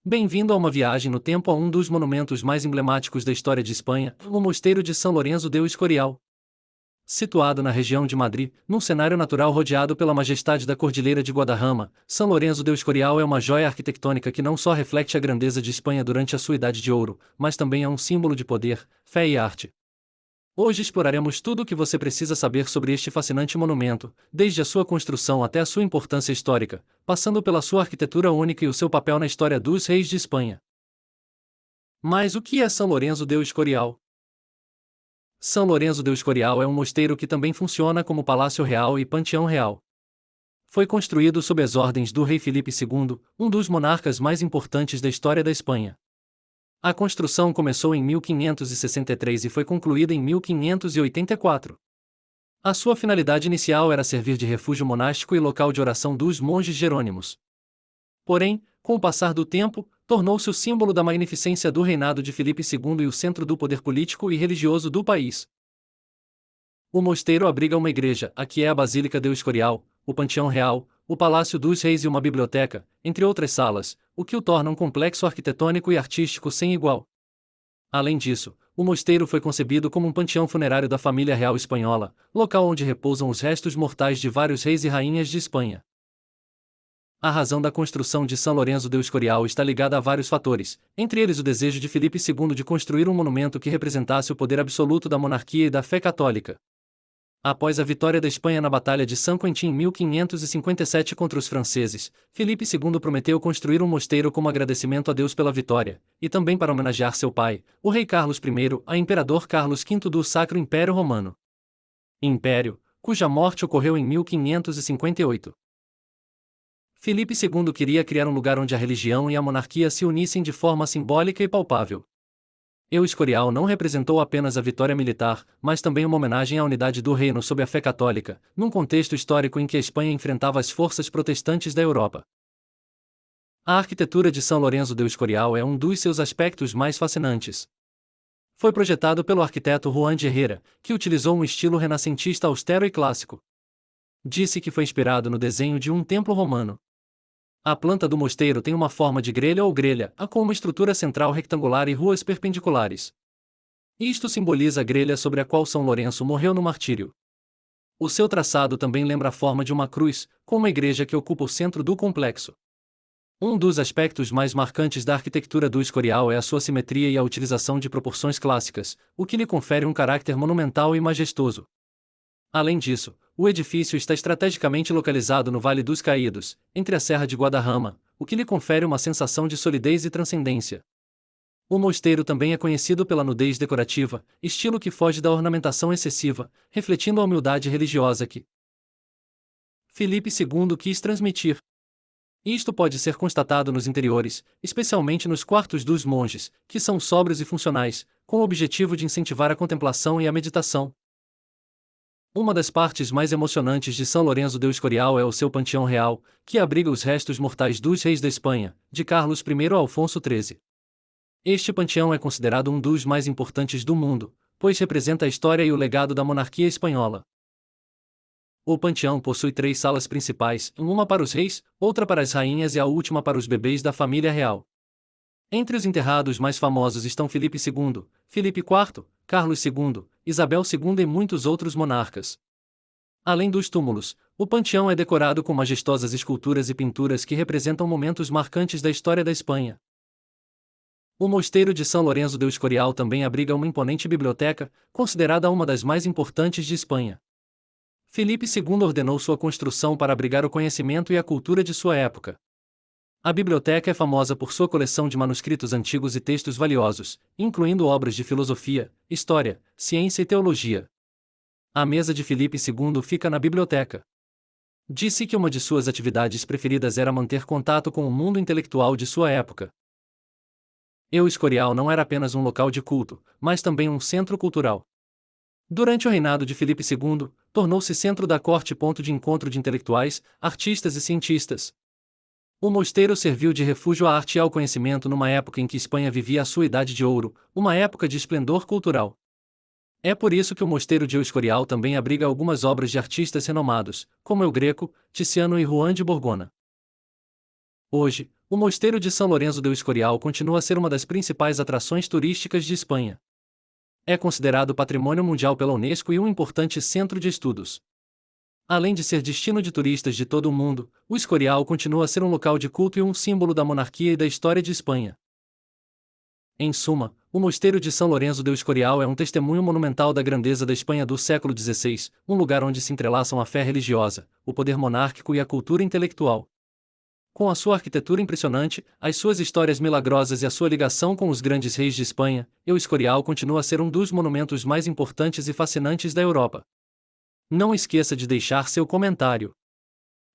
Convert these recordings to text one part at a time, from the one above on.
Bem-vindo a uma viagem no tempo a um dos monumentos mais emblemáticos da história de Espanha, o Mosteiro de São Lourenço do Escorial. Situado na região de Madrid, num cenário natural rodeado pela majestade da Cordilheira de Guadarrama, São Lourenço do Escorial é uma joia arquitetônica que não só reflete a grandeza de Espanha durante a sua Idade de Ouro, mas também é um símbolo de poder, fé e arte. Hoje exploraremos tudo o que você precisa saber sobre este fascinante monumento, desde a sua construção até a sua importância histórica, passando pela sua arquitetura única e o seu papel na história dos reis de Espanha. Mas o que é São Lourenço do Escorial? São Lourenço do Escorial é um mosteiro que também funciona como Palácio Real e Panteão Real. Foi construído sob as ordens do rei Filipe II, um dos monarcas mais importantes da história da Espanha. A construção começou em 1563 e foi concluída em 1584. A sua finalidade inicial era servir de refúgio monástico e local de oração dos monges jerônimos. Porém, com o passar do tempo, tornou-se o símbolo da magnificência do reinado de Filipe II e o centro do poder político e religioso do país. O mosteiro abriga uma igreja, a que é a Basílica do Escorial, o Panteão Real, o Palácio dos Reis e uma biblioteca, entre outras salas, o que o torna um complexo arquitetônico e artístico sem igual. Além disso, o mosteiro foi concebido como um panteão funerário da família real espanhola, local onde repousam os restos mortais de vários reis e rainhas de Espanha. A razão da construção de São Lourenço do Escorial está ligada a vários fatores, entre eles o desejo de Filipe II de construir um monumento que representasse o poder absoluto da monarquia e da fé católica. Após a vitória da Espanha na Batalha de Saint-Quentin em 1557 contra os franceses, Filipe II prometeu construir um mosteiro como agradecimento a Deus pela vitória, e também para homenagear seu pai, o rei Carlos I, a imperador Carlos V do Sacro Império Romano. Império, cuja morte ocorreu em 1558. Filipe II queria criar um lugar onde a religião e a monarquia se unissem de forma simbólica e palpável. O Escorial não representou apenas a vitória militar, mas também uma homenagem à unidade do reino sob a fé católica, num contexto histórico em que a Espanha enfrentava as forças protestantes da Europa. A arquitetura de São Lourenço do Escorial é um dos seus aspectos mais fascinantes. Foi projetado pelo arquiteto Juan de Herrera, que utilizou um estilo renascentista austero e clássico. Disse que foi inspirado no desenho de um templo romano. A planta do mosteiro tem uma forma de grelha ou grelha, com uma estrutura central retangular e ruas perpendiculares. Isto simboliza a grelha sobre a qual São Lourenço morreu no martírio. O seu traçado também lembra a forma de uma cruz, com uma igreja que ocupa o centro do complexo. Um dos aspectos mais marcantes da arquitetura do Escorial é a sua simetria e a utilização de proporções clássicas, o que lhe confere um caráter monumental e majestoso. Além disso, o edifício está estrategicamente localizado no Vale dos Caídos, entre a Serra de Guadarrama, o que lhe confere uma sensação de solidez e transcendência. O mosteiro também é conhecido pela nudez decorativa, estilo que foge da ornamentação excessiva, refletindo a humildade religiosa que Filipe II quis transmitir. Isto pode ser constatado nos interiores, especialmente nos quartos dos monges, que são sóbrios e funcionais, com o objetivo de incentivar a contemplação e a meditação. Uma das partes mais emocionantes de São Lourenço do Escorial é o seu Panteão Real, que abriga os restos mortais dos reis da Espanha, de Carlos I a Alfonso XIII. Este panteão é considerado um dos mais importantes do mundo, pois representa a história e o legado da monarquia espanhola. O panteão possui 3 salas principais, uma para os reis, outra para as rainhas e a última para os bebês da família real. Entre os enterrados mais famosos estão Filipe II, Filipe IV, Carlos II, Isabel II e muitos outros monarcas. Além dos túmulos, o panteão é decorado com majestosas esculturas e pinturas que representam momentos marcantes da história da Espanha. O Mosteiro de São Lourenço do Escorial também abriga uma imponente biblioteca, considerada uma das mais importantes de Espanha. Filipe II ordenou sua construção para abrigar o conhecimento e a cultura de sua época. A biblioteca é famosa por sua coleção de manuscritos antigos e textos valiosos, incluindo obras de filosofia, história, ciência e teologia. A mesa de Filipe II fica na biblioteca. Disse que uma de suas atividades preferidas era manter contato com o mundo intelectual de sua época. O Escorial não era apenas um local de culto, mas também um centro cultural. Durante o reinado de Filipe II, tornou-se centro da corte e ponto de encontro de intelectuais, artistas e cientistas. O mosteiro serviu de refúgio à arte e ao conhecimento numa época em que Espanha vivia a sua Idade de Ouro, uma época de esplendor cultural. É por isso que o mosteiro de El Escorial também abriga algumas obras de artistas renomados, como El Greco, Tiziano e Juan de Borgonha. Hoje, O Mosteiro de São Lourenço do Escorial continua a ser uma das principais atrações turísticas de Espanha. É considerado patrimônio mundial pela Unesco e um importante centro de estudos. Além de ser destino de turistas de todo o mundo, o Escorial continua a ser um local de culto e um símbolo da monarquia e da história de Espanha. Em suma, o Mosteiro de São Lourenço do Escorial é um testemunho monumental da grandeza da Espanha do século XVI, um lugar onde se entrelaçam a fé religiosa, o poder monárquico e a cultura intelectual. Com a sua arquitetura impressionante, as suas histórias milagrosas e a sua ligação com os grandes reis de Espanha, o Escorial continua a ser um dos monumentos mais importantes e fascinantes da Europa. Não esqueça de deixar seu comentário.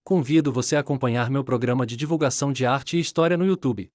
Convido você a acompanhar meu programa de divulgação de arte e história no YouTube.